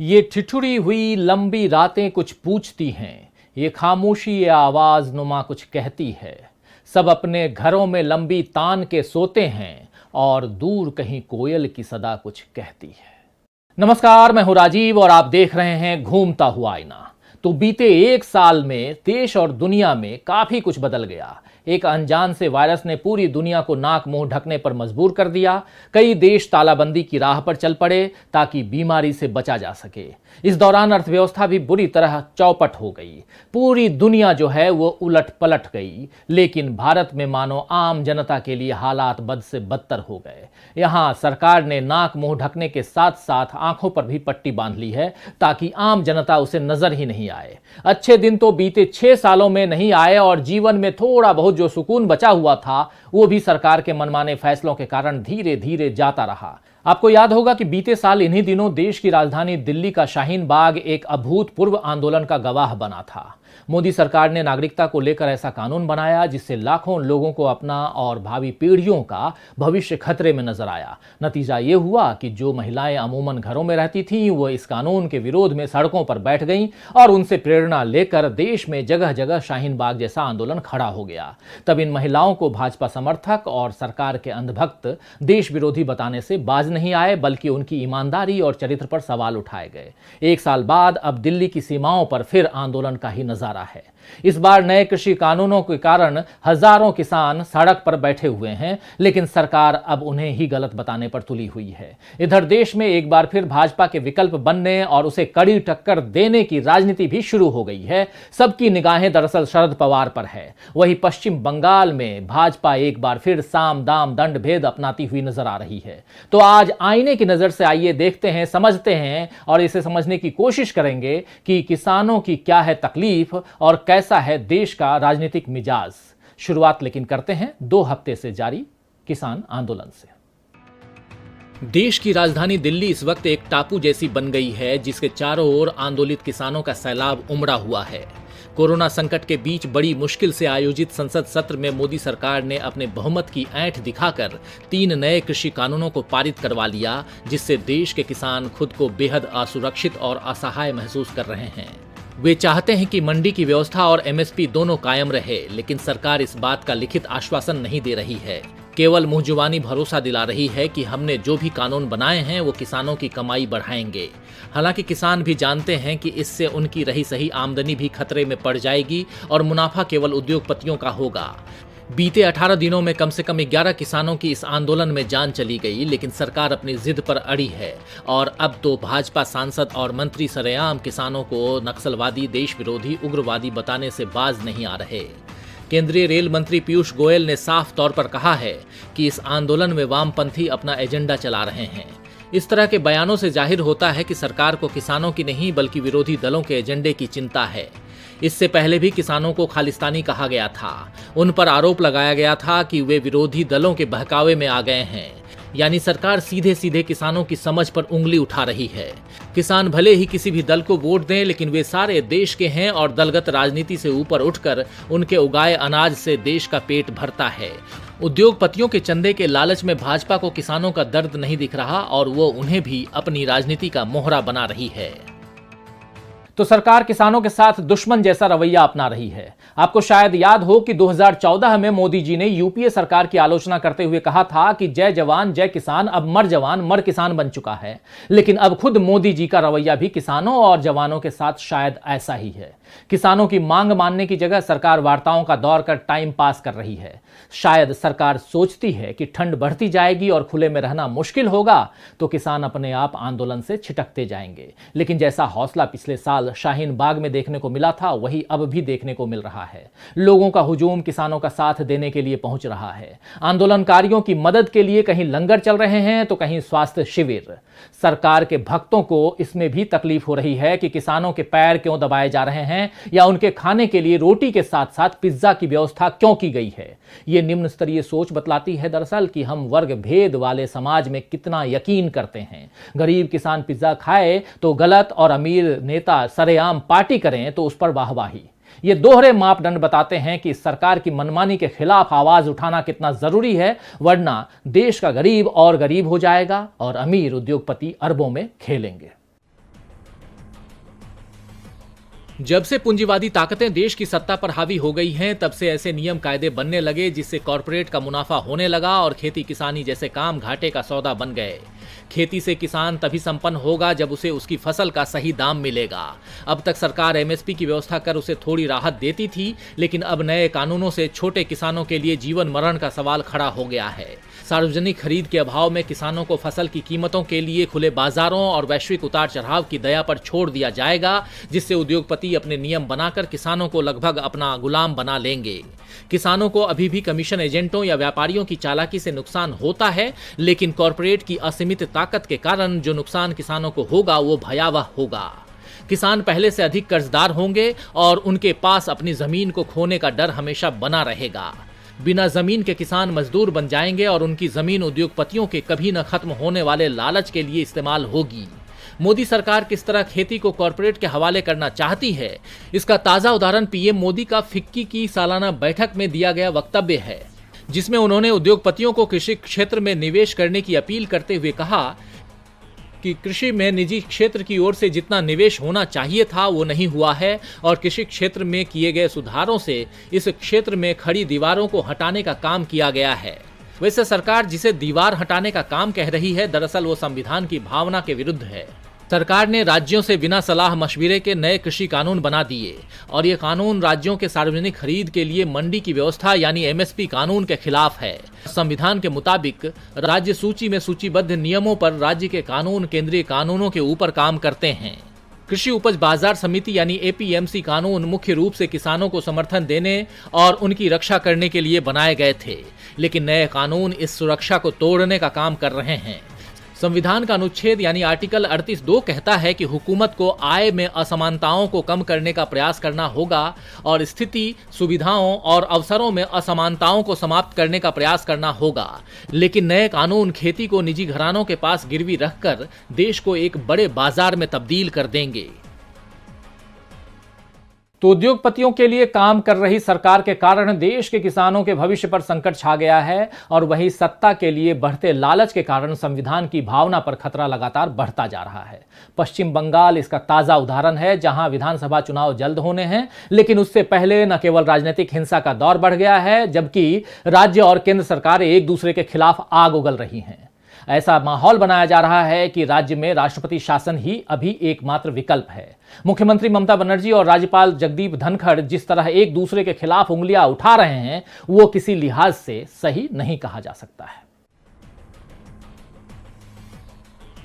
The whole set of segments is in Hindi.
ये ठिठुरी हुई लंबी रातें कुछ पूछती हैं, ये खामोशी ये आवाज नुमा कुछ कहती है। सब अपने घरों में लंबी तान के सोते हैं और दूर कहीं कोयल की सदा कुछ कहती है। नमस्कार, मैं हूं राजीव और आप देख रहे हैं घूमता हुआ आईना। तो बीते एक साल में देश और दुनिया में काफी कुछ बदल गया। एक अनजान से वायरस ने पूरी दुनिया को नाक मुंह ढकने पर मजबूर कर दिया। कई देश तालाबंदी की राह पर चल पड़े ताकि बीमारी से बचा जा सके। इस दौरान अर्थव्यवस्था भी बुरी तरह चौपट हो गई। पूरी दुनिया जो है वो उलट पलट गई, लेकिन भारत में मानो आम जनता के लिए हालात बद से बदतर हो गए। यहाँ सरकार ने नाक मुंह ढकने के साथ साथ आंखों पर भी पट्टी बांध ली है ताकि आम जनता उसे नजर ही नहीं आए। अच्छे दिन तो बीते 6 सालों में नहीं आए और जीवन में थोड़ा बहुत जो सुकून बचा हुआ था वो भी सरकार के मनमाने फैसलों के कारण धीरे धीरे जाता रहा। आपको याद होगा कि बीते साल इन्हीं दिनों देश की राजधानी दिल्ली का शाहीन बाग एक अभूतपूर्व आंदोलन का गवाह बना था। मोदी सरकार ने नागरिकता को लेकर ऐसा कानून बनाया जिससे लाखों लोगों को अपना और भावी पीढ़ियों का भविष्य खतरे में नजर आया। नतीजा ये हुआ कि जो महिलाएं अमूमन घरों में रहती थीं वो इस कानून के विरोध में सड़कों पर बैठ गईं और उनसे प्रेरणा लेकर देश में जगह जगह शाहीन बाग जैसा आंदोलन खड़ा हो गया। तब इन महिलाओं को भाजपा समर्थक और सरकार के अंधभक्त देश विरोधी बताने से बाज नहीं आए, बल्कि उनकी ईमानदारी और चरित्र पर सवाल उठाए गए। एक साल बाद अब दिल्ली की सीमाओं पर फिर आंदोलन का ही नजारा है। इस बार नए कृषि कानूनों के कारण हजारों किसान सड़क पर बैठे हुए हैं, लेकिन सरकार अब उन्हें ही गलत बताने पर तुली हुई है। इधर देश में एक बार फिर भाजपा के विकल्प बनने और उसे कड़ी टक्कर देने की राजनीति भी शुरू हो गई है। सबकी निगाहें दरअसल शरद पवार पर है। वहीं पश्चिम बंगाल में भाजपा एक बार फिर साम दाम दंड भेद अपनाती हुई नजर आ रही है। तो आज आईने की नजर से आइए देखते हैं, समझते हैं और इसे समझने की कोशिश करेंगे कि किसानों की क्या है तकलीफ और कैसा है देश का राजनीतिक मिजाज। शुरुआत लेकिन करते हैं 2 हफ्ते से जारी किसान आंदोलन से। देश की राजधानी दिल्ली इस वक्त एक टापू जैसी बन गई है जिसके चारों ओर आंदोलित किसानों का सैलाब उमड़ा हुआ है। कोरोना संकट के बीच बड़ी मुश्किल से आयोजित संसद सत्र में मोदी सरकार ने अपने बहुमत की ऐंठ दिखाकर 3 नए कृषि कानूनों को पारित करवा लिया, जिससे देश के किसान खुद को बेहद असुरक्षित और असहाय महसूस कर रहे हैं। वे चाहते हैं कि मंडी की व्यवस्था और एमएसपी दोनों कायम रहे, लेकिन सरकार इस बात का लिखित आश्वासन नहीं दे रही है। केवल मुंहजुबानी भरोसा दिला रही है कि हमने जो भी कानून बनाए हैं वो किसानों की कमाई बढ़ाएंगे। हालांकि किसान भी जानते हैं कि इससे उनकी रही सही आमदनी भी खतरे में पड़ जाएगी और मुनाफा केवल उद्योगपतियों का होगा। बीते 18 दिनों में कम से कम 11 किसानों की इस आंदोलन में जान चली गई, लेकिन सरकार अपनी जिद पर अड़ी है और अब तो भाजपा सांसद और मंत्री सरेआम किसानों को नक्सलवादी, देश विरोधी, उग्रवादी बताने से बाज नहीं आ रहे। केंद्रीय रेल मंत्री पीयूष गोयल ने साफ तौर पर कहा है कि इस आंदोलन में वामपंथी अपना एजेंडा चला रहे हैं। इस तरह के बयानों से जाहिर होता है कि सरकार को किसानों की नहीं बल्कि विरोधी दलों के एजेंडे की चिंता है। इससे पहले भी किसानों को खालिस्तानी कहा गया था। उन पर आरोप लगाया गया था कि वे विरोधी दलों के बहकावे में आ गए हैं। यानी सरकार सीधे सीधे किसानों की समझ पर उंगली उठा रही है। किसान भले ही किसी भी दल को वोट दें, लेकिन वे सारे देश के हैं और दलगत राजनीति से ऊपर उठकर उनके उगाए अनाज से देश का पेट भरता है। उद्योगपतियों के चंदे के लालच में भाजपा को किसानों का दर्द नहीं दिख रहा और वो उन्हें भी अपनी राजनीति का मोहरा बना रही है। तो सरकार किसानों के साथ दुश्मन जैसा रवैया अपना रही है। आपको शायद याद हो कि 2014 में मोदी जी ने यूपीए सरकार की आलोचना करते हुए कहा था कि जय जवान जय किसान अब मर जवान मर किसान बन चुका है। लेकिन अब खुद मोदी जी का रवैया भी किसानों और जवानों के साथ शायद ऐसा ही है। किसानों की मांग मानने की जगह सरकार वार्ताओं का दौर कर टाइम पास कर रही है। शायद सरकार सोचती है कि ठंड बढ़ती जाएगी और खुले में रहना मुश्किल होगा तो किसान अपने आप आंदोलन से छिटकते जाएंगे। लेकिन जैसा हौसला पिछले साल शाहीन बाग में देखने को मिला था वही अब भी देखने को मिल रहा है। लोगों का हुजूम किसानों का साथ देने के लिए पहुंच रहा है। आंदोलनकारियों की मदद के लिए कहीं लंगर चल रहे हैं तो कहीं स्वास्थ्य शिविर। सरकार के भक्तों को इसमें भी तकलीफ हो रही है कि किसानों के पैर क्यों दबाए जा रहे हैं या उनके खाने के लिए रोटी के साथ साथ पिज्जा की व्यवस्था क्यों की गई है। यह निम्न स्तरीय सोच बतलाती है दरअसल कि हम वर्ग भेद वाले समाज में कितना यकीन करते हैं। गरीब किसान पिज्जा खाए तो गलत और अमीर नेता सरेआम पार्टी करें तो उस पर वाहवाही। ये दोहरे मापदंड बताते हैं कि सरकार की मनमानी के खिलाफ आवाज उठाना कितना जरूरी है, वरना देश का गरीब और गरीब हो जाएगा और अमीर उद्योगपति अरबों में खेलेंगे। जब से पूंजीवादी ताकतें देश की सत्ता पर हावी हो गई हैं, तब से ऐसे नियम कायदे बनने लगे जिससे कॉरपोरेट का मुनाफा होने लगा और खेती किसानी जैसे काम घाटे का सौदा बन गए। खेती से किसान तभी संपन्न होगा जब उसे उसकी फसल का सही दाम मिलेगा। अब तक सरकार एमएसपी की व्यवस्था कर उसे थोड़ी राहत देती थी, लेकिन अब नए कानूनों से छोटे किसानों के लिए जीवन मरण का सवाल खड़ा हो गया है। सार्वजनिक खरीद के अभाव में किसानों को फसल की कीमतों के लिए खुले बाजारों और वैश्विक उतार चढ़ाव की दया पर छोड़ दिया जाएगा, जिससे उद्योगपति अपने नियम बनाकर किसानों को लगभग अपना गुलाम बना लेंगे। किसानों को अभी भी कमीशन एजेंटों या व्यापारियों की चालाकी से नुकसान होता है, लेकिन कॉरपोरेट की असीमित ताकत के कारण जो नुकसान किसानों को होगा वो भयावह होगा। किसान पहले से अधिक कर्जदार होंगे और उनके पास अपनी जमीन को खोने का डर हमेशा बना रहेगा। बिना जमीन के किसान मजदूर बन जाएंगे और उनकी जमीन उद्योगपतियों के कभी न खत्म होने वाले लालच के लिए इस्तेमाल होगी। मोदी सरकार किस तरह खेती को कॉरपोरेट के हवाले करना चाहती है, इसका ताजा उदाहरण पीएम मोदी का फिक्की की सालाना बैठक में दिया गया वक्तव्य है, जिसमें उन्होंने उद्योगपतियों को कृषि क्षेत्र में निवेश करने की अपील करते हुए कहा कि कृषि में निजी क्षेत्र की ओर से जितना निवेश होना चाहिए था वो नहीं हुआ है और कृषि क्षेत्र में किए गए सुधारों से इस क्षेत्र में खड़ी दीवारों को हटाने का काम किया गया है। वैसे सरकार जिसे दीवार हटाने का काम कह रही है, दरअसल वो संविधान की भावना के विरुद्ध है। सरकार ने राज्यों से बिना सलाह मशविरे के नए कृषि कानून बना दिए और ये कानून राज्यों के सार्वजनिक खरीद के लिए मंडी की व्यवस्था यानी एमएसपी कानून के खिलाफ है। संविधान के मुताबिक राज्य सूची में सूचीबद्ध नियमों पर राज्य के कानून केंद्रीय कानूनों के ऊपर काम करते हैं। कृषि उपज बाजार समिति यानी एपीएमसी कानून मुख्य रूप से किसानों को समर्थन देने और उनकी रक्षा करने के लिए बनाए गए थे, लेकिन नए कानून इस सुरक्षा को तोड़ने का काम कर रहे हैं। संविधान का अनुच्छेद यानी आर्टिकल 38(2) कहता है कि हुकूमत को आय में असमानताओं को कम करने का प्रयास करना होगा और स्थिति, सुविधाओं और अवसरों में असमानताओं को समाप्त करने का प्रयास करना होगा। लेकिन नए कानून खेती को निजी घरानों के पास गिरवी रखकर देश को एक बड़े बाजार में तब्दील कर देंगे। तो उद्योगपतियों के लिए काम कर रही सरकार के कारण देश के किसानों के भविष्य पर संकट छा गया है और वहीं सत्ता के लिए बढ़ते लालच के कारण संविधान की भावना पर खतरा लगातार बढ़ता जा रहा है। पश्चिम बंगाल इसका ताजा उदाहरण है, जहां विधानसभा चुनाव जल्द होने हैं, लेकिन उससे पहले न केवल राजनीतिक हिंसा का दौर बढ़ गया है, जबकि राज्य और केंद्र सरकारें एक दूसरे के खिलाफ आग उगल रही हैं। ऐसा माहौल बनाया जा रहा है कि राज्य में राष्ट्रपति शासन ही अभी एकमात्र विकल्प है। मुख्यमंत्री ममता बनर्जी और राज्यपाल जगदीप धनखड़ जिस तरह एक दूसरे के खिलाफ उंगलियां उठा रहे हैं, वो किसी लिहाज से सही नहीं कहा जा सकता है।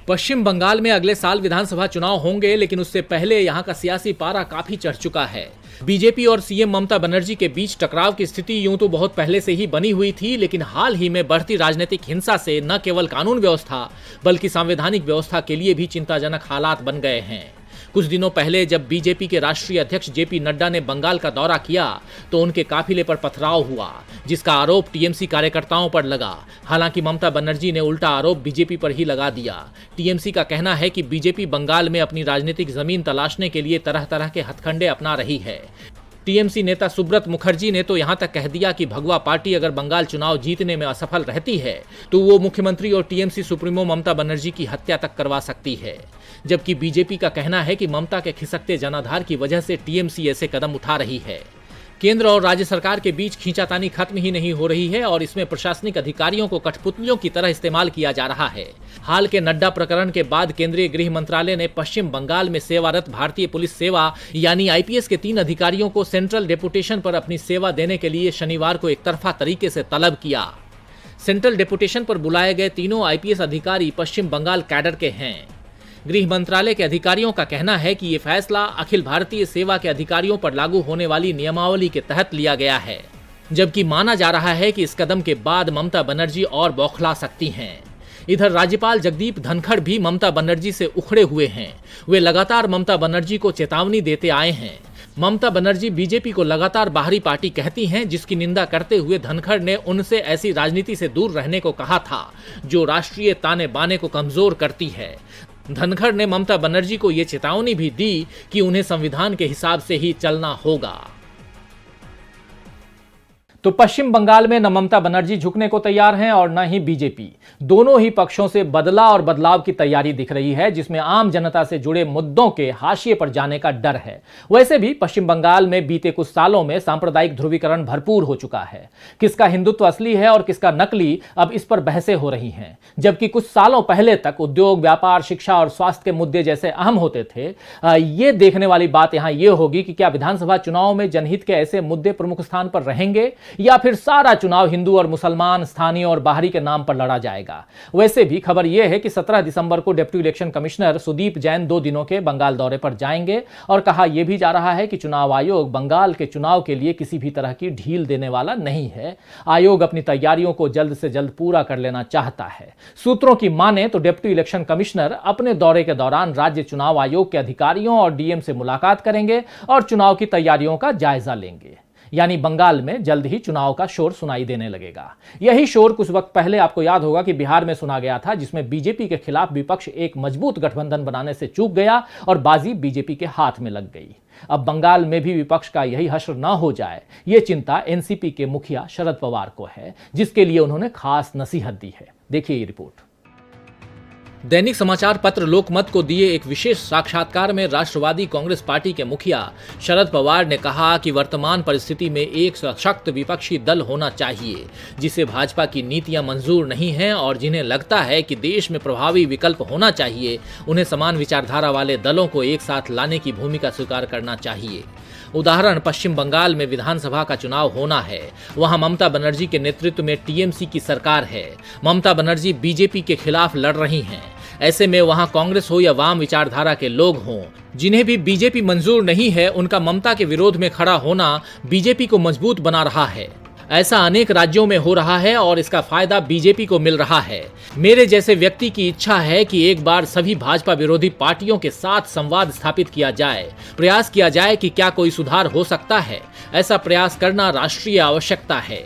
पश्चिम बंगाल में अगले साल विधानसभा चुनाव होंगे, लेकिन उससे पहले यहां का सियासी पारा काफी चढ़ चुका है। बीजेपी और सीएम ममता बनर्जी के बीच टकराव की स्थिति यूं तो बहुत पहले से ही बनी हुई थी, लेकिन हाल ही में बढ़ती राजनीतिक हिंसा से न केवल कानून व्यवस्था बल्कि संवैधानिक व्यवस्था के लिए भी चिंताजनक हालात बन गए हैं। कुछ दिनों पहले जब बीजेपी के राष्ट्रीय अध्यक्ष जेपी नड्डा ने बंगाल का दौरा किया तो उनके काफिले पर पथराव हुआ, जिसका आरोप टीएमसी कार्यकर्ताओं पर लगा। हालांकि ममता बनर्जी ने उल्टा आरोप बीजेपी पर ही लगा दिया। टीएमसी का कहना है कि बीजेपी बंगाल में अपनी राजनीतिक जमीन तलाशने के लिए तरह तरह के हथकंडे अपना रही है। टीएमसी नेता सुब्रत मुखर्जी ने तो यहां तक कह दिया कि भगवा पार्टी अगर बंगाल चुनाव जीतने में असफल रहती है तो वो मुख्यमंत्री और टीएमसी सुप्रीमो ममता बनर्जी की हत्या तक करवा सकती है। जबकि बीजेपी का कहना है कि ममता के खिसकते जनाधार की वजह से टीएमसी ऐसे कदम उठा रही है। केंद्र और राज्य सरकार के बीच खींचातानी खत्म ही नहीं हो रही है और इसमें प्रशासनिक अधिकारियों को कठपुतलियों की तरह इस्तेमाल किया जा रहा है। हाल के नड्डा प्रकरण के बाद केंद्रीय गृह मंत्रालय ने पश्चिम बंगाल में सेवारत भारतीय पुलिस सेवा यानी आईपीएस के 3 अधिकारियों को सेंट्रल डेपुटेशन पर अपनी सेवा देने के लिए शनिवार को एकतरफा तरीके से तलब किया। सेंट्रल डेपुटेशन पर बुलाए गए तीनों आईपीएस अधिकारी पश्चिम बंगाल कैडर के हैं। गृह मंत्रालय के अधिकारियों का कहना है कि ये फैसला अखिल भारतीय सेवा के अधिकारियों पर लागू होने वाली नियमावली के तहत लिया गया है, जबकि माना जा रहा है कि इस कदम के बाद ममता बनर्जी और बौखला सकती हैं। इधर राज्यपाल जगदीप धनखड़ भी ममता बनर्जी से उखड़े हुए हैं। वे लगातार ममता बनर्जी को चेतावनी देते आए हैं। ममता बनर्जी बीजेपी को लगातार बाहरी पार्टी कहती हैं, जिसकी निंदा करते हुए धनखड़ ने उनसे ऐसी राजनीति से दूर रहने को कहा था जो राष्ट्रीय ताने बाने को कमजोर करती है। धनखड़ ने ममता बनर्जी को यह चेतावनी भी दी कि उन्हें संविधान के हिसाब से ही चलना होगा। तो पश्चिम बंगाल में न ममता बनर्जी झुकने को तैयार हैं और न ही बीजेपी। दोनों ही पक्षों से बदला और बदलाव की तैयारी दिख रही है, जिसमें आम जनता से जुड़े मुद्दों के हाशिए पर जाने का डर है। वैसे भी पश्चिम बंगाल में बीते कुछ सालों में सांप्रदायिक ध्रुवीकरण भरपूर हो चुका है। किसका हिंदुत्व असली है और किसका नकली, अब इस पर बहसें हो रही हैं। जबकि कुछ सालों पहले तक उद्योग, व्यापार, शिक्षा और स्वास्थ्य के मुद्दे जैसे अहम होते थे, ये देखने वाली बात यहां यह होगी कि क्या विधानसभा चुनाव में जनहित के ऐसे मुद्दे प्रमुख स्थान पर रहेंगे या फिर सारा चुनाव हिंदू और मुसलमान, स्थानीय और बाहरी के नाम पर लड़ा जाएगा। वैसे भी खबर यह है कि 17 दिसंबर को deputy election commissioner Sudeep Jain 2 दिनों के बंगाल दौरे पर जाएंगे और कहा यह भी जा रहा है कि चुनाव आयोग बंगाल के चुनाव के लिए किसी भी तरह की ढील देने वाला नहीं है। आयोग अपनी तैयारियों को जल्द से जल्द पूरा कर लेना चाहता है। सूत्रों की माने तो डिप्टी इलेक्शन कमिश्नर अपने दौरे के दौरान राज्य चुनाव आयोग के अधिकारियों और डीएम से मुलाकात करेंगे और चुनाव की तैयारियों का जायजा लेंगे। यानी बंगाल में जल्द ही चुनाव का शोर सुनाई देने लगेगा। यही शोर कुछ वक्त पहले आपको याद होगा कि बिहार में सुना गया था, जिसमें बीजेपी के खिलाफ विपक्ष एक मजबूत गठबंधन बनाने से चूक गया और बाजी बीजेपी के हाथ में लग गई। अब बंगाल में भी विपक्ष का यही हश्र न हो जाए, यह चिंता एनसीपी के मुखिया शरद पवार को है, जिसके लिए उन्होंने खास नसीहत दी है। देखिए ये रिपोर्ट। दैनिक समाचार पत्र लोकमत को दिए एक विशेष साक्षात्कार में राष्ट्रवादी कांग्रेस पार्टी के मुखिया शरद पवार ने कहा कि वर्तमान परिस्थिति में एक सशक्त विपक्षी दल होना चाहिए, जिसे भाजपा की नीतियां मंजूर नहीं हैं और जिन्हें लगता है कि देश में प्रभावी विकल्प होना चाहिए, उन्हें समान विचारधारा वाले दलों को एक साथ लाने की भूमिका स्वीकार करना चाहिए। उदाहरण पश्चिम बंगाल में विधानसभा का चुनाव होना है। वहां ममता बनर्जी के नेतृत्व में टीएमसी की सरकार है। ममता बनर्जी बीजेपी के खिलाफ लड़ रही हैं। ऐसे में वहां कांग्रेस हो या वाम विचारधारा के लोग हों, जिन्हें भी बीजेपी मंजूर नहीं है, उनका ममता के विरोध में खड़ा होना बीजेपी को मजबूत बना रहा है। ऐसा अनेक राज्यों में हो रहा है और इसका फायदा बीजेपी को मिल रहा है। मेरे जैसे व्यक्ति की इच्छा है कि एक बार सभी भाजपा विरोधी पार्टियों के साथ संवाद स्थापित किया जाए, प्रयास किया जाए कि क्या कोई सुधार हो सकता है। ऐसा प्रयास करना राष्ट्रीय आवश्यकता है।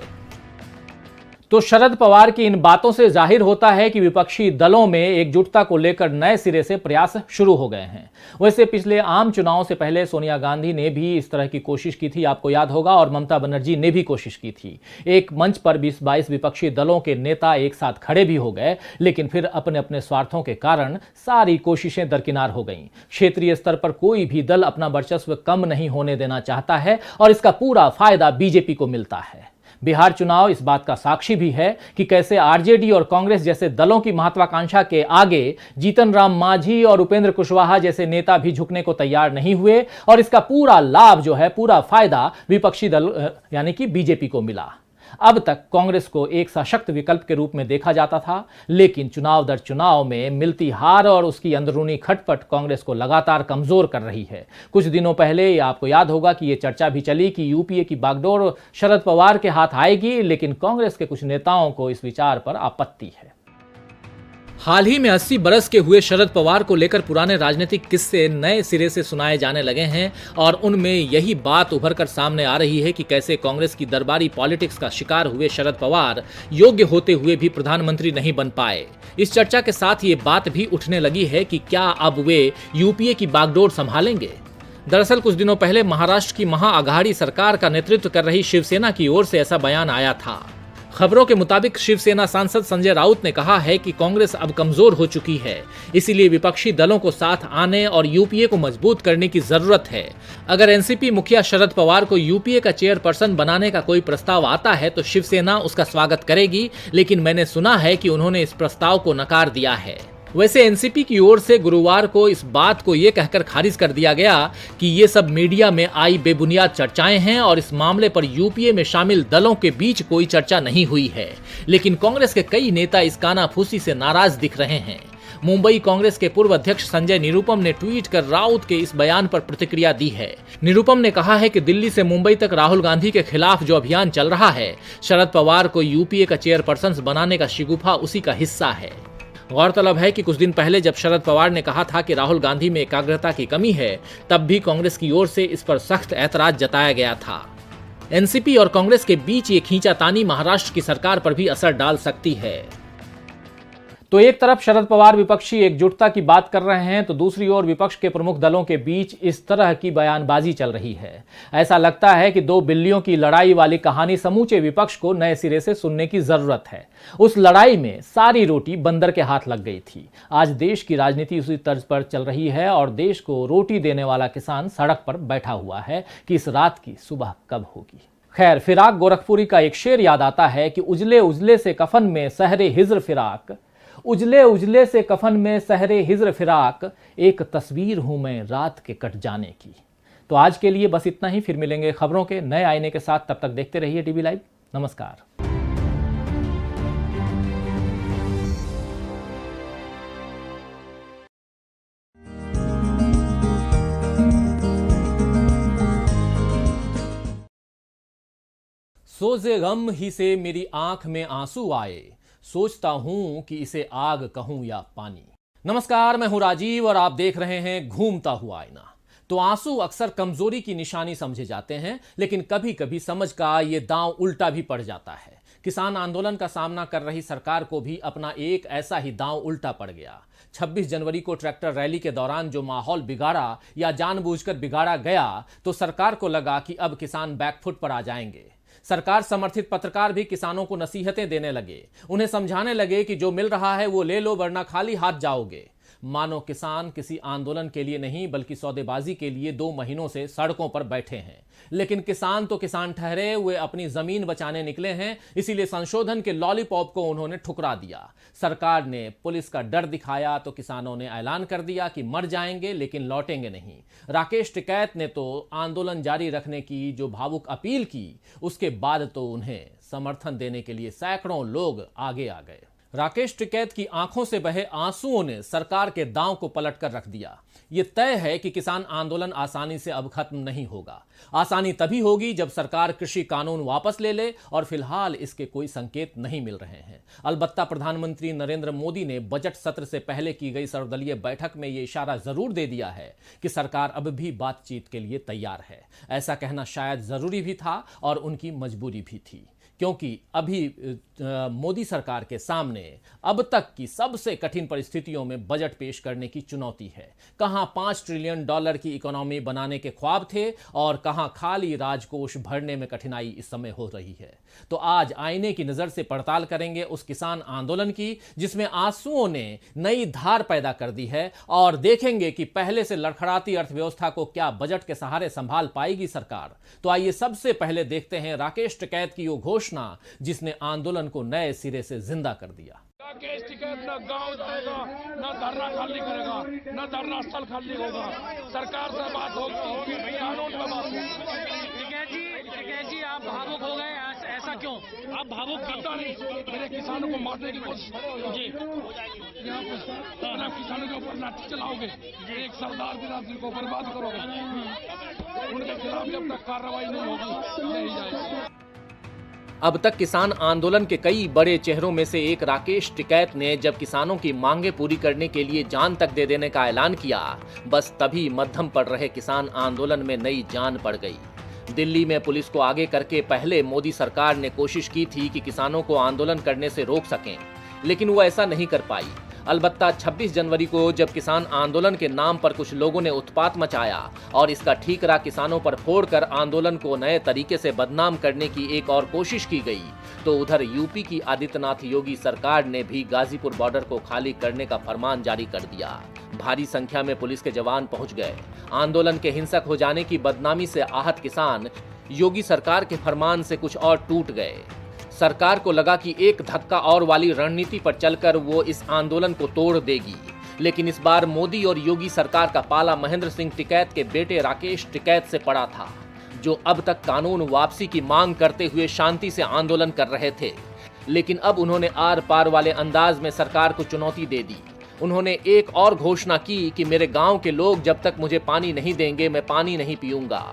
तो शरद पवार की इन बातों से जाहिर होता है कि विपक्षी दलों में एकजुटता को लेकर नए सिरे से प्रयास शुरू हो गए हैं। वैसे पिछले आम चुनाव से पहले सोनिया गांधी ने भी इस तरह की कोशिश की थी, आपको याद होगा, और ममता बनर्जी ने भी कोशिश की थी। एक मंच पर 20-22 विपक्षी दलों के नेता एक साथ खड़े भी हो गए, लेकिन फिर अपने अपने स्वार्थों के कारण सारी कोशिशें दरकिनार हो गईं। क्षेत्रीय स्तर पर कोई भी दल अपना वर्चस्व कम नहीं होने देना चाहता है और इसका पूरा फायदा बीजेपी को मिलता है। बिहार चुनाव इस बात का साक्षी भी है कि कैसे आरजेडी और कांग्रेस जैसे दलों की महत्वाकांक्षा के आगे जीतन राम मांझी और उपेंद्र कुशवाहा जैसे नेता भी झुकने को तैयार नहीं हुए और इसका पूरा लाभ जो है, पूरा फायदा विपक्षी दल यानी कि बीजेपी को मिला। अब तक कांग्रेस को एक सशक्त विकल्प के रूप में देखा जाता था, लेकिन चुनाव दर चुनाव में मिलती हार और उसकी अंदरूनी खटपट कांग्रेस को लगातार कमजोर कर रही है। कुछ दिनों पहले आपको याद होगा कि यह चर्चा भी चली कि यूपीए की बागडोर शरद पवार के हाथ आएगी, लेकिन कांग्रेस के कुछ नेताओं को इस विचार पर आपत्ति है। हाल ही में 80 बरस के हुए शरद पवार को लेकर पुराने राजनीतिक किस्से नए सिरे से सुनाए जाने लगे हैं और उनमें यही बात उभर कर सामने आ रही है कि कैसे कांग्रेस की दरबारी पॉलिटिक्स का शिकार हुए शरद पवार योग्य होते हुए भी प्रधानमंत्री नहीं बन पाए। इस चर्चा के साथ ये बात भी उठने लगी है कि क्या अब वे यूपीए की बागडोर संभालेंगे। दरअसल कुछ दिनों पहले महाराष्ट्र की महाअघाड़ी सरकार का नेतृत्व कर रही शिवसेना की ओर से ऐसा बयान आया था। खबरों के मुताबिक शिवसेना सांसद संजय राउत ने कहा है कि कांग्रेस अब कमजोर हो चुकी है, इसीलिए विपक्षी दलों को साथ आने और यूपीए को मजबूत करने की जरूरत है। अगर एनसीपी मुखिया शरद पवार को यूपीए का चेयरपर्सन बनाने का कोई प्रस्ताव आता है तो शिवसेना उसका स्वागत करेगी, लेकिन मैंने सुना है कि उन्होंने इस प्रस्ताव को नकार दिया है। वैसे एनसीपी की ओर से गुरुवार को इस बात को ये कहकर खारिज कर दिया गया कि ये सब मीडिया में आई बेबुनियाद चर्चाएं हैं और इस मामले पर यूपीए में शामिल दलों के बीच कोई चर्चा नहीं हुई है। लेकिन कांग्रेस के कई नेता इस कानाफूसी से नाराज दिख रहे हैं। मुंबई कांग्रेस के पूर्व अध्यक्ष संजय निरुपम ने ट्वीट कर राउत के इस बयान पर प्रतिक्रिया दी है। निरुपम ने कहा है कि दिल्ली से मुंबई तक राहुल गांधी के खिलाफ जो अभियान चल रहा है, शरद पवार को यूपीए का चेयरपर्सन बनाने का शिगुफा उसी का हिस्सा है। गौरतलब है कि कुछ दिन पहले जब शरद पवार ने कहा था कि राहुल गांधी में एकाग्रता की कमी है, तब भी कांग्रेस की ओर से इस पर सख्त ऐतराज जताया गया था। एनसीपी और कांग्रेस के बीच ये खींचातानी महाराष्ट्र की सरकार पर भी असर डाल सकती है। तो एक तरफ शरद पवार विपक्षी एकजुटता की बात कर रहे हैं, तो दूसरी ओर विपक्ष के प्रमुख दलों के बीच इस तरह की बयानबाजी चल रही है। ऐसा लगता है कि दो बिल्लियों की लड़ाई वाली कहानी समूचे विपक्ष को नए सिरे से सुनने की जरूरत है। उस लड़ाई में सारी रोटी बंदर के हाथ लग गई थी। आज देश की राजनीति उसी तर्ज पर चल रही है और देश को रोटी देने वाला किसान सड़क पर बैठा हुआ है कि इस रात की सुबह कब होगी। खैर, फिराक गोरखपुरी का एक शेर याद आता है कि उजले उजले से कफन में सहरे हिज्र फिराक, उजले उजले से कफन में सहरे हिज्र फिराक, एक तस्वीर हूं मैं रात के कट जाने की। तो आज के लिए बस इतना ही। फिर मिलेंगे खबरों के नए आईने के साथ। तब तक देखते रहिए टीवी लाइव। नमस्कार। सोज़े गम ही से मेरी आंख में आंसू आए, सोचता हूं कि इसे आग कहूं या पानी। नमस्कार, मैं हूं राजीव और आप देख रहे हैं घूमता हुआ आईना। तो आंसू अक्सर कमजोरी की निशानी समझे जाते हैं, लेकिन कभी कभी समझ का ये दांव उल्टा भी पड़ जाता है। किसान आंदोलन का सामना कर रही सरकार को भी अपना एक ऐसा ही दांव उल्टा पड़ गया। 26 जनवरी को ट्रैक्टर रैली के दौरान जो माहौल बिगाड़ा या जानबूझकर बिगाड़ा गया, तो सरकार को लगा कि अब किसान बैकफुट पर आ जाएंगे। सरकार समर्थित पत्रकार भी किसानों को नसीहतें देने लगे, उन्हें समझाने लगे कि जो मिल रहा है वो ले लो वरना खाली हाथ जाओगे। मानो किसान किसी आंदोलन के लिए नहीं बल्कि सौदेबाजी के लिए 2 महीनों से सड़कों पर बैठे हैं। लेकिन किसान तो किसान ठहरे, वे अपनी जमीन बचाने निकले हैं, इसीलिए संशोधन के लॉलीपॉप को उन्होंने ठुकरा दिया। सरकार ने पुलिस का डर दिखाया तो किसानों ने ऐलान कर दिया कि मर जाएंगे लेकिन लौटेंगे नहीं। राकेश टिकैत ने तो आंदोलन जारी रखने की जो भावुक अपील की, उसके बाद तो उन्हें समर्थन देने के लिए सैकड़ों लोग आगे आ गए। राकेश टिकैत की आंखों से बहे आंसुओं ने सरकार के दांव को पलट कर रख दिया। यह तय है कि किसान आंदोलन आसानी से अब खत्म नहीं होगा। आसानी तभी होगी जब सरकार कृषि कानून वापस ले ले, और फिलहाल इसके कोई संकेत नहीं मिल रहे हैं। अलबत्ता प्रधानमंत्री नरेंद्र मोदी ने बजट सत्र से पहले की गई सर्वदलीय बैठक में यह इशारा जरूर दे दिया है कि सरकार अब भी बातचीत के लिए तैयार है। ऐसा कहना शायद जरूरी भी था और उनकी मजबूरी भी थी, क्योंकि अभी मोदी सरकार के सामने अब तक की सबसे कठिन परिस्थितियों में बजट पेश करने की चुनौती है। कहां $5 ट्रिलियन की इकोनॉमी बनाने के ख्वाब थे और कहां खाली राजकोष भरने में कठिनाई इस समय हो रही है। तो आज आईने की नजर से पड़ताल करेंगे उस किसान आंदोलन की जिसमें आंसुओं ने नई धार पैदा कर दी है, और देखेंगे कि पहले से लड़खड़ाती अर्थव्यवस्था को क्या बजट के सहारे संभाल पाएगी सरकार। तो आइए सबसे पहले देखते हैं राकेश टिकैत की वो घोषणा जिसने आंदोलन को नए सिरे से जिंदा कर दिया। राकेश टिकैत न गांव जाएगा, न धरना खाली करेगा, न धरना स्थल खाली होगा। सरकार से बात होगी, कानून पे बात होगी। टिकैत जी, आप भावुक हो गए, ऐसा क्यों? आप भावुक करता नहीं, मेरे किसानों को मारने की कोशिश जी। यहाँ पे किसानों के ऊपर लाठी चलाओगे, एक सरदार बिरादरी को बर्बाद करोगे, उनके खिलाफ जब तक कार्रवाई नहीं होगी नहीं जाएगी। अब तक किसान आंदोलन के कई बड़े चेहरों में से एक राकेश टिकैत ने जब किसानों की मांगें पूरी करने के लिए जान तक दे देने का ऐलान किया, बस तभी मध्यम पड़ रहे किसान आंदोलन में नई जान पड़ गई। दिल्ली में पुलिस को आगे करके पहले मोदी सरकार ने कोशिश की थी कि किसानों को आंदोलन करने से रोक सकें, लेकिन वो ऐसा नहीं कर पाई। अलबत्ता 26 जनवरी को जब किसान आंदोलन के नाम पर कुछ लोगों ने उत्पात मचाया और इसका ठीकरा किसानों पर फोड़कर आंदोलन को नए तरीके से बदनाम करने की एक और कोशिश की गई, तो उधर यूपी की आदित्यनाथ योगी सरकार ने भी गाजीपुर बॉर्डर को खाली करने का फरमान जारी कर दिया। भारी संख्या में पुलिस के जवान पहुंच गए। आंदोलन के हिंसक हो जाने की बदनामी से आहत किसान योगी सरकार के फरमान से कुछ और टूट गए। सरकार को लगा कि एक धक्का और वाली रणनीति पर चलकर वो इस आंदोलन को तोड़ देगी, लेकिन इस बार मोदी और योगी सरकार का पाला महेंद्र सिंह टिकैत के बेटे राकेश टिकैत से पड़ा था, जो अब तक कानून वापसी की मांग करते हुए शांति से आंदोलन कर रहे थे। लेकिन अब उन्होंने आर पार वाले अंदाज में सरकार को चुनौती दे दी। उन्होंने एक और घोषणा की कि मेरे गांव के लोग जब तक मुझे पानी नहीं देंगे मैं पानी नहीं पीऊंगा।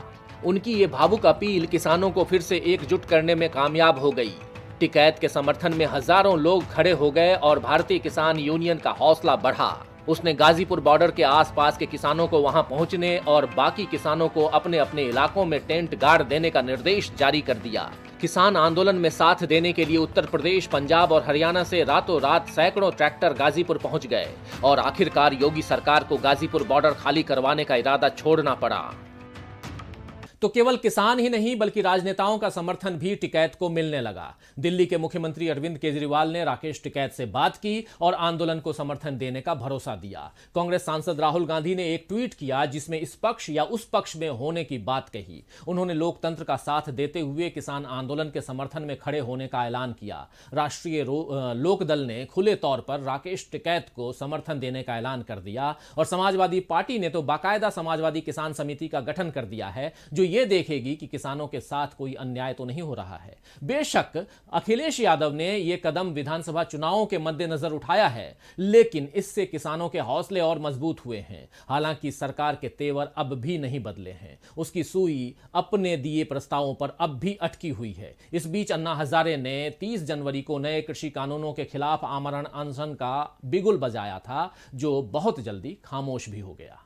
उनकी ये भावुक अपील किसानों को फिर से एकजुट करने में कामयाब हो गई। टिकैत के समर्थन में हजारों लोग खड़े हो गए और भारतीय किसान यूनियन का हौसला बढ़ा। उसने गाजीपुर बॉर्डर के आसपास के किसानों को वहां पहुंचने और बाकी किसानों को अपने अपने इलाकों में टेंट गाड़ देने का निर्देश जारी कर दिया। किसान आंदोलन में साथ देने के लिए उत्तर प्रदेश, पंजाब और हरियाणा से रातों रात सैकड़ों ट्रैक्टर गाजीपुर पहुंच गए और आखिरकार योगी सरकार को गाजीपुर बॉर्डर खाली करवाने का इरादा छोड़ना पड़ा। तो केवल किसान ही नहीं बल्कि राजनेताओं का समर्थन भी टिकैत को मिलने लगा। दिल्ली के मुख्यमंत्री अरविंद केजरीवाल ने राकेश टिकैत से बात की और आंदोलन को समर्थन देने का भरोसा दिया। कांग्रेस सांसद राहुल गांधी ने एक ट्वीट किया जिसमें इस पक्ष या उस पक्ष में होने की बात कही। उन्होंने लोकतंत्र का साथ देते हुए किसान आंदोलन के समर्थन में खड़े होने का ऐलान किया। राष्ट्रीय लोकदल ने खुले तौर पर राकेश टिकैत को समर्थन देने का ऐलान कर दिया और समाजवादी पार्टी ने तो बाकायदा समाजवादी किसान समिति का गठन कर दिया है जो ये देखेगी कि किसानों के साथ कोई अन्याय तो नहीं हो रहा है। बेशक अखिलेश यादव ने यह कदम विधानसभा चुनावों के मद्देनजर उठाया है, लेकिन इससे किसानों के हौसले और मजबूत हुए हैं। हालांकि सरकार के तेवर अब भी नहीं बदले हैं, उसकी सुई अपने दिए प्रस्तावों पर अब भी अटकी हुई है। इस बीच अन्ना हजारे ने 30 जनवरी को नए कृषि कानूनों के खिलाफ आमरण अनशन का बिगुल बजाया था, जो बहुत जल्दी खामोश भी हो गया।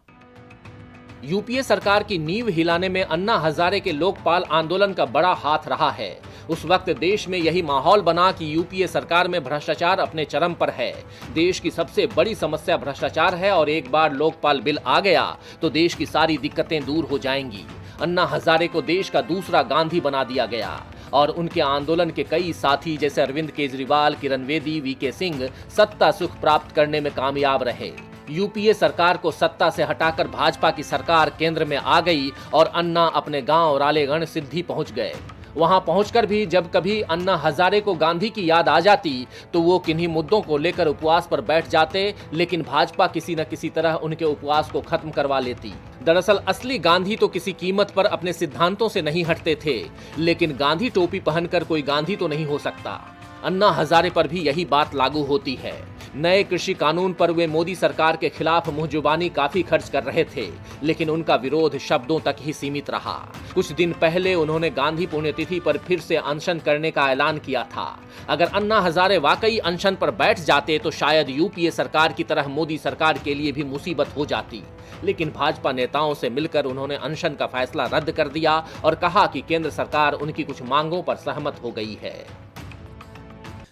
यूपीए सरकार की नींव हिलाने में अन्ना हजारे के लोकपाल आंदोलन का बड़ा हाथ रहा है। उस वक्त देश में यही माहौल बना कि यूपीए सरकार में भ्रष्टाचार अपने चरम पर है। देश की सबसे बड़ी समस्या भ्रष्टाचार है और एक बार लोकपाल बिल आ गया तो देश की सारी दिक्कतें दूर हो जाएंगी। अन्ना हजारे को देश का दूसरा गांधी बना दिया गया और उनके आंदोलन के कई साथी जैसे अरविंद केजरीवाल, किरण बेदी, वीके सिंह सत्ता सुख प्राप्त करने में कामयाब रहे। यूपीए सरकार को सत्ता से हटाकर भाजपा की सरकार केंद्र में आ गई और अन्ना अपने गांव रालेगण सिद्धि पहुंच गए। वहां पहुंचकर भी जब कभी अन्ना हजारे को गांधी की याद आ जाती तो वो किन्हीं मुद्दों को लेकर उपवास पर बैठ जाते, लेकिन भाजपा किसी न किसी तरह उनके उपवास को खत्म करवा लेती। दरअसल असली गांधी तो किसी कीमत पर अपने सिद्धांतों से नहीं हटते थे, लेकिन गांधी टोपी पहनकर कोई गांधी तो नहीं हो सकता। अन्ना हजारे पर भी यही बात लागू होती है। नए कृषि कानून पर वे मोदी सरकार के खिलाफ मुंहजुबानी काफी खर्च कर रहे थे, लेकिन उनका विरोध शब्दों तक ही सीमित रहा। कुछ दिन पहले उन्होंने गांधी पुण्यतिथि पर फिर से अनशन करने का ऐलान किया था। अगर अन्ना हजारे वाकई अनशन पर बैठ जाते तो शायद यूपीए सरकार की तरह मोदी सरकार के लिए भी मुसीबत हो जाती, लेकिन भाजपा नेताओं से मिलकर उन्होंने अनशन का फैसला रद्द कर दिया और कहा कि केंद्र सरकार उनकी कुछ मांगों पर सहमत हो गई है।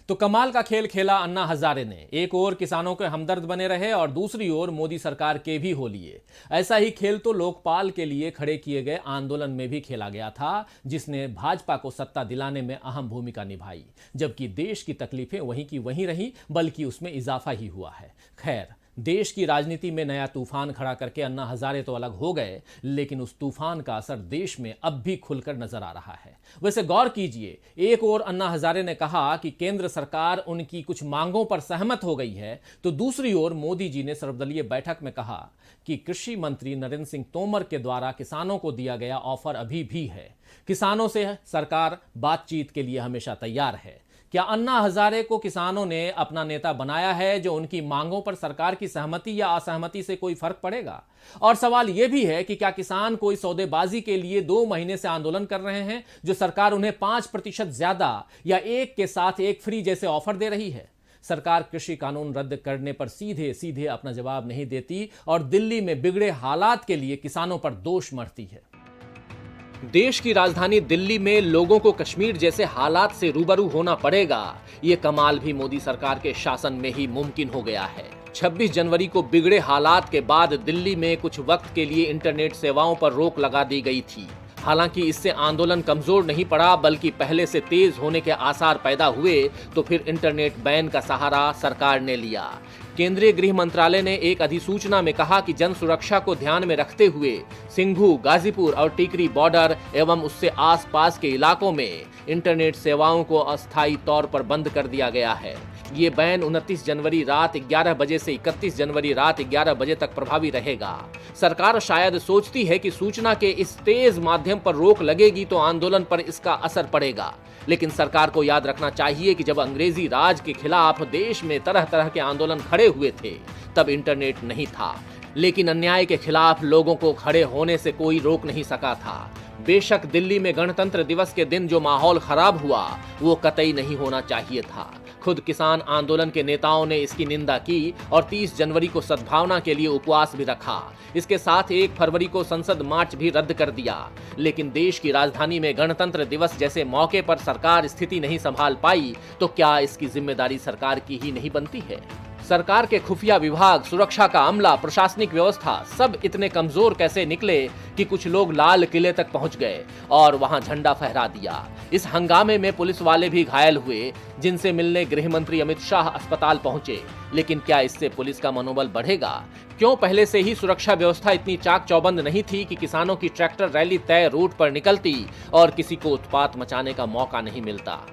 तो कमाल का खेल खेला अन्ना हजारे ने। एक ओर किसानों के हमदर्द बने रहे और दूसरी ओर मोदी सरकार के भी हो लिए। ऐसा ही खेल तो लोकपाल के लिए खड़े किए गए आंदोलन में भी खेला गया था, जिसने भाजपा को सत्ता दिलाने में अहम भूमिका निभाई, जबकि देश की तकलीफें वहीं की वहीं रही, बल्कि उसमें इजाफा ही हुआ है। खैर, देश की राजनीति में नया तूफान खड़ा करके अन्ना हजारे तो अलग हो गए, लेकिन उस तूफान का असर देश में अब भी खुलकर नजर आ रहा है। वैसे गौर कीजिए, एक ओर अन्ना हजारे ने कहा कि केंद्र सरकार उनकी कुछ मांगों पर सहमत हो गई है, तो दूसरी ओर मोदी जी ने सर्वदलीय बैठक में कहा कि कृषि मंत्री नरेंद्र सिंह तोमर के द्वारा किसानों को दिया गया ऑफर अभी भी है। किसानों से सरकार बातचीत के लिए हमेशा तैयार है। क्या अन्ना हजारे को किसानों ने अपना नेता बनाया है जो उनकी मांगों पर सरकार की सहमति या असहमति से कोई फर्क पड़ेगा? और सवाल यह भी है कि क्या किसान कोई सौदेबाजी के लिए 2 महीने से आंदोलन कर रहे हैं जो सरकार उन्हें 5% ज्यादा या एक के साथ एक फ्री जैसे ऑफर दे रही है? सरकार कृषि कानून रद्द करने पर सीधे सीधे अपना जवाब नहीं देती और दिल्ली में बिगड़े हालात के लिए किसानों पर दोष मढ़ती है। देश की राजधानी दिल्ली में लोगों को कश्मीर जैसे हालात से रूबरू होना पड़ेगा, ये कमाल भी मोदी सरकार के शासन में ही मुमकिन हो गया है। 26 जनवरी को बिगड़े हालात के बाद दिल्ली में कुछ वक्त के लिए इंटरनेट सेवाओं पर रोक लगा दी गई थी। हालांकि इससे आंदोलन कमजोर नहीं पड़ा, बल्कि पहले से तेज होने के आसार पैदा हुए, तो फिर इंटरनेट बैन का सहारा सरकार ने लिया। केंद्रीय गृह मंत्रालय ने एक अधिसूचना में कहा कि जन सुरक्षा को ध्यान में रखते हुए सिंघू, गाजीपुर और टिकरी बॉर्डर एवं उससे आसपास के इलाकों में इंटरनेट सेवाओं को अस्थायी तौर पर बंद कर दिया गया है। ये बैन 29 जनवरी रात 11 बजे से 31 जनवरी रात 11 बजे तक प्रभावी रहेगा। सरकार शायद सोचती है कि सूचना के इस तेज माध्यम पर रोक लगेगी तो आंदोलन पर इसका असर पड़ेगा, लेकिन सरकार को याद रखना चाहिए कि जब अंग्रेजी राज के खिलाफ देश में तरह तरह के आंदोलन खड़े हुए थे तब इंटरनेट नहीं था, लेकिन अन्याय के खिलाफ लोगों को खड़े होने से कोई रोक नहीं सका था। बेशक दिल्ली में गणतंत्र दिवस के दिन जो माहौल खराब हुआ वो कतई नहीं होना चाहिए था। खुद किसान आंदोलन के नेताओं ने इसकी निंदा की और 30 जनवरी को सद्भावना के लिए उपवास भी रखा। इसके साथ 1 फरवरी को संसद मार्च भी रद्द कर दिया। लेकिन देश की राजधानी में गणतंत्र दिवस जैसे मौके पर सरकार स्थिति नहीं संभाल पाई तो क्या इसकी जिम्मेदारी सरकार की ही नहीं बनती है? सरकार के खुफिया विभाग, सुरक्षा का अमला, प्रशासनिक व्यवस्था सब इतने कमजोर कैसे निकले कि कुछ लोग लाल किले तक पहुंच गए और वहां झंडा फहरा दिया। इस हंगामे में पुलिस वाले भी घायल हुए, जिनसे मिलने गृह मंत्री अमित शाह अस्पताल पहुंचे। लेकिन क्या इससे पुलिस का मनोबल बढ़ेगा? क्यों पहले से ही सुरक्षा व्यवस्था इतनी चाक चौबंद नहीं थी कि किसानों की ट्रैक्टर रैली तय रूट पर निकलती और किसी को उत्पात मचाने का मौका नहीं मिलता?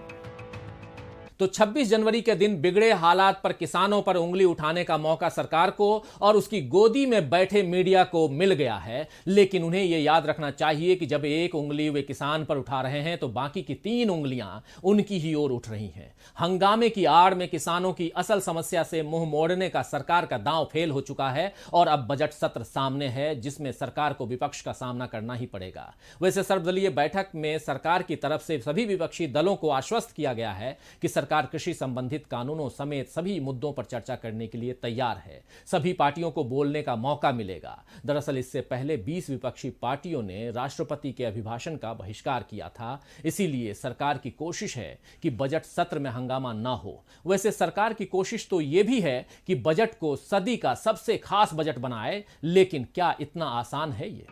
तो 26 जनवरी के दिन बिगड़े हालात पर किसानों पर उंगली उठाने का मौका सरकार को और उसकी गोदी में बैठे मीडिया को मिल गया है। लेकिन उन्हें यह याद रखना चाहिए कि जब एक उंगली वे किसान पर उठा रहे हैं तो बाकी की 3 उंगलियां उनकी ही ओर उठ रही हैं। हंगामे की आड़ में किसानों की असल समस्या से मुंह मोड़ने का सरकार का दांव फेल हो चुका है और अब बजट सत्र सामने है, जिसमें सरकार को विपक्ष का सामना करना ही पड़ेगा। वैसे सर्वदलीय बैठक में सरकार की तरफ से सभी विपक्षी दलों को आश्वस्त किया गया है कि सरकार कृषि संबंधित कानूनों समेत सभी मुद्दों पर चर्चा करने के लिए तैयार है। सभी पार्टियों को बोलने का मौका मिलेगा। दरअसल इससे पहले 20 विपक्षी पार्टियों ने राष्ट्रपति के अभिभाषण का बहिष्कार किया था। इसीलिए सरकार की कोशिश है कि बजट सत्र में हंगामा ना हो। वैसे सरकार की कोशिश तो यह भी है कि बजट को सदी का सबसे खास बजट बनाए, लेकिन क्या इतना आसान है ये?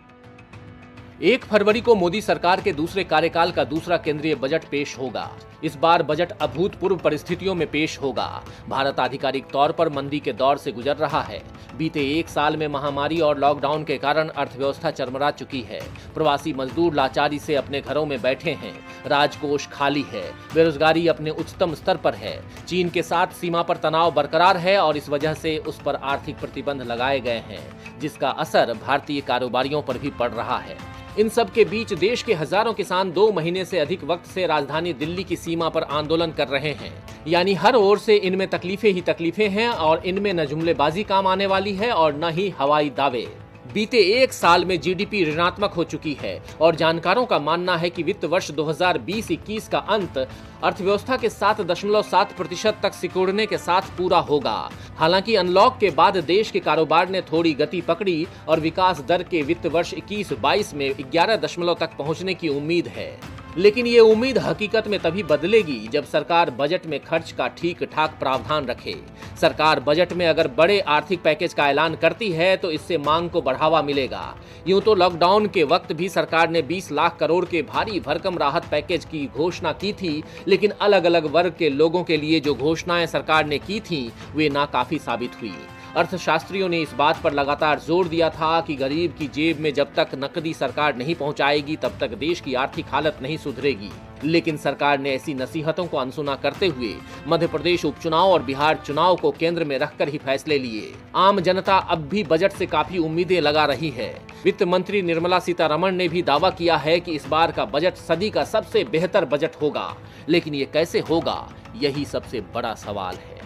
1 फरवरी को मोदी सरकार के दूसरे कार्यकाल का दूसरा केंद्रीय बजट पेश होगा। इस बार बजट अभूतपूर्व परिस्थितियों में पेश होगा। भारत आधिकारिक तौर पर मंदी के दौर से गुजर रहा है। बीते 1 साल में महामारी और लॉकडाउन के कारण अर्थव्यवस्था चरमरा चुकी है। प्रवासी मजदूर लाचारी से अपने घरों में बैठे हैं। राजकोष खाली है। बेरोजगारी अपने उच्चतम स्तर पर है। चीन के साथ सीमा पर तनाव बरकरार है और इस वजह से उस पर आर्थिक प्रतिबंध लगाए गए हैं, जिसका असर भारतीय कारोबारियों पर भी पड़ रहा है। इन सब के बीच देश के हजारों किसान 2 महीने से अधिक वक्त से राजधानी दिल्ली की सीमा पर आंदोलन कर रहे हैं। यानी हर ओर से इनमें तकलीफें ही तकलीफें हैं और इनमें न जुमलेबाजी काम आने वाली है और न ही हवाई दावे। बीते 1 साल में जीडीपी ऋणात्मक हो चुकी है और जानकारों का मानना है कि वित्त वर्ष 2020-21 का अंत अर्थव्यवस्था के 7.7% तक सिकुड़ने के साथ पूरा होगा। हालांकि अनलॉक के बाद देश के कारोबार ने थोड़ी गति पकड़ी और विकास दर के वित्त वर्ष 21-22 में 11 तक पहुंचने की उम्मीद है। लेकिन ये उम्मीद हकीकत में तभी बदलेगी जब सरकार बजट में खर्च का ठीक ठाक प्रावधान रखे। सरकार बजट में अगर बड़े आर्थिक पैकेज का ऐलान करती है तो इससे मांग को बढ़ावा मिलेगा। यूं तो लॉकडाउन के वक्त भी सरकार ने 20 लाख करोड़ के भारी भरकम राहत पैकेज की घोषणा की थी, लेकिन अलग अलग वर्ग के लोगों के लिए जो घोषणाएं सरकार ने की थी वे नाकाफी साबित हुई। अर्थशास्त्रियों ने इस बात पर लगातार जोर दिया था कि गरीब की जेब में जब तक नकदी सरकार नहीं पहुंचाएगी तब तक देश की आर्थिक हालत नहीं सुधरेगी। लेकिन सरकार ने ऐसी नसीहतों को अनसुना करते हुए मध्य प्रदेश उपचुनाव और बिहार चुनाव को केंद्र में रखकर ही फैसले लिए। आम जनता अब भी बजट से काफी उम्मीदें लगा रही है। वित्त मंत्री निर्मला सीतारमण ने भी दावा किया है कि इस बार का बजट सदी का सबसे बेहतर बजट होगा। लेकिन ये कैसे होगा, यही सबसे बड़ा सवाल है।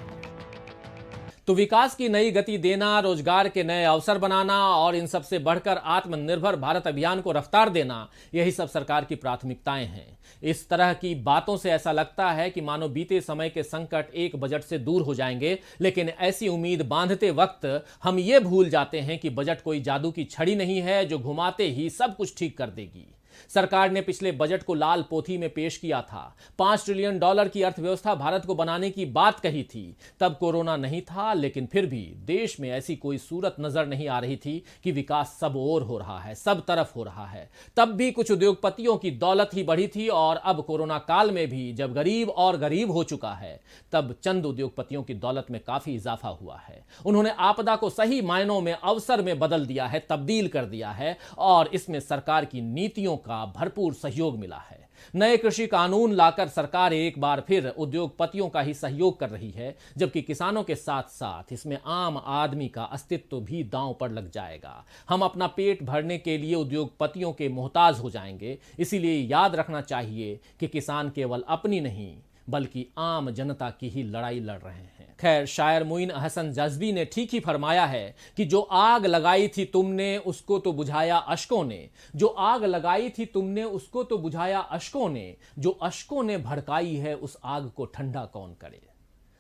तो विकास की नई गति देना, रोजगार के नए अवसर बनाना और इन सब से बढ़कर आत्मनिर्भर भारत अभियान को रफ्तार देना, यही सब सरकार की प्राथमिकताएं हैं। इस तरह की बातों से ऐसा लगता है कि मानो बीते समय के संकट एक बजट से दूर हो जाएंगे, लेकिन ऐसी उम्मीद बांधते वक्त हम ये भूल जाते हैं कि बजट कोई जादू की छड़ी नहीं है जो घुमाते ही सब कुछ ठीक कर देगी। सरकार ने पिछले बजट को लाल पोथी में पेश किया था। $5 ट्रिलियन की अर्थव्यवस्था भारत को बनाने की बात कही थी। तब कोरोना नहीं था, लेकिन फिर भी देश में ऐसी कोई सूरत नजर नहीं आ रही थी कि विकास सब ओर हो रहा है, सब तरफ हो रहा है। तब भी कुछ उद्योगपतियों की दौलत ही बढ़ी थी और अब कोरोना काल में भी जब गरीब और गरीब हो चुका है, तब चंद उद्योगपतियों की दौलत में काफी इजाफा हुआ है। उन्होंने आपदा को सही मायनों में अवसर में बदल दिया है, तब्दील कर दिया है और इसमें सरकार की नीतियों का भरपूर सहयोग मिला है। नए कृषि कानून लाकर सरकार एक बार फिर उद्योगपतियों का ही सहयोग कर रही है, जबकि किसानों के साथ साथ इसमें आम आदमी का अस्तित्व भी दांव पर लग जाएगा। हम अपना पेट भरने के लिए उद्योगपतियों के मोहताज हो जाएंगे। इसीलिए याद रखना चाहिए कि किसान केवल अपनी नहीं बल्कि आम जनता की ही लड़ाई लड़ रहे हैं। खैर, शायर मुइन अहसन जज्बी ने ठीक ही फरमाया है कि जो आग लगाई थी तुमने उसको तो बुझाया अश्कों ने, जो आग लगाई थी तुमने उसको तो बुझाया अश्कों ने, जो अश्कों ने भड़काई है उस आग को ठंडा कौन करे।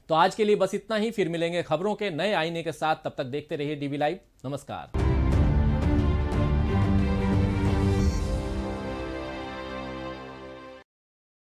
तो आज के लिए बस इतना ही, फिर मिलेंगे खबरों के नए आईने के साथ। तब तक देखते रहिए डीवी लाइव। नमस्कार।